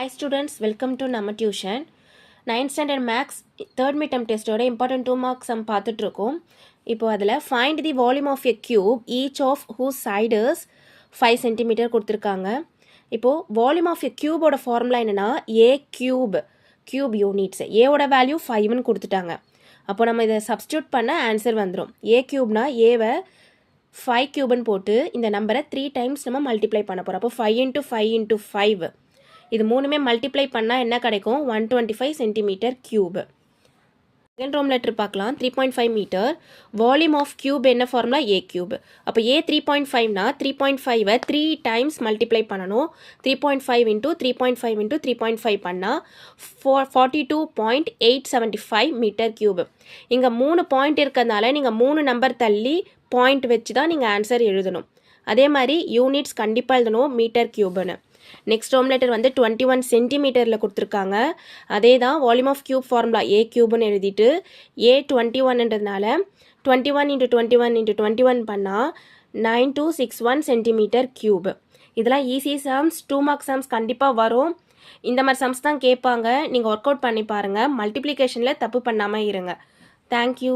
Hi students, welcome to நம்ம tuition. 9th standard maths third midterm test ஓட important 2 marks sum பார்த்துட்டு இருக்கோம். இப்போ அதில் find the volume of a cube each of whose side is 5 cm கொடுத்துருக்காங்க. இப்போ volume of a cube ஓட formula என்னன்னா a cube units. a ஓட value 5ன்னு கொடுத்துட்டாங்க. அப்போ நம்ம இதை substitute பண்ண ஆன்சர் வந்துடும். a cubeனா aவை 5 cubeன்னு போட்டு இந்த நம்பரை 3 times நம்ம மல்டிப்ளை பண்ண போகிறோம். அப்போ 5 into 5 into 5 இது மூணுமே மல்டிப்ளை பண்ணால் என்ன கிடைக்கும் 125 சென்டிமீட்டர் கியூப். செகண்ட் ரோம் லெட்டர் பார்க்கலாம் 3.5 மீட்டர். வால்யூம் ஆஃப் கியூப் என்ன ஃபார்முலா ஏ கியூப். அப்போ ஏ 3.5னா 3.5வை 3 டைம்ஸ் மல்டிப்ளை பண்ணணும். 3.5 இன்ட்டு 3.5 இன்ட்டு 3.5 பண்ணால் 42.875 மீட்டர் கியூப். இங்கே 3 பாயிண்ட் இருக்கிறதுனால நீங்கள் 3 நம்பர் தள்ளி பாயிண்ட் வச்சு தான் நீங்கள் ஆன்சர் எழுதணும். அதே மாதிரி யூனிட்ஸ் கண்டிப்பாக எழுதணும் மீட்டர் கியூப்னு. நெக்ஸ்ட் ரோம் லெட்டர் வந்து 21 சென்டிமீட்டரில் கொடுத்துருக்காங்க. அதே தான் வால்யூம் ஆஃப் கியூப் ஃபார்முலா ஏ கியூப்னு எழுதிட்டு ஏ 21ன்றதுனால 21 இன்ட்டு 21 இன்ட்டு 21 பண்ணால் 9261 சென்டிமீட்டர் கியூப். இதெல்லாம் ஈஸி சம்ஸ் 2 மார்க் சம்ஸ் கண்டிப்பாக வரும். இந்த மாதிரி சம்ஸ் தான் கேட்பாங்க. நீங்கள் ஒர்க் அவுட் பண்ணி பாருங்கள். மல்டிப்ளிகேஷனில் தப்பு பண்ணாமல் இருங்க. தேங்க்யூ.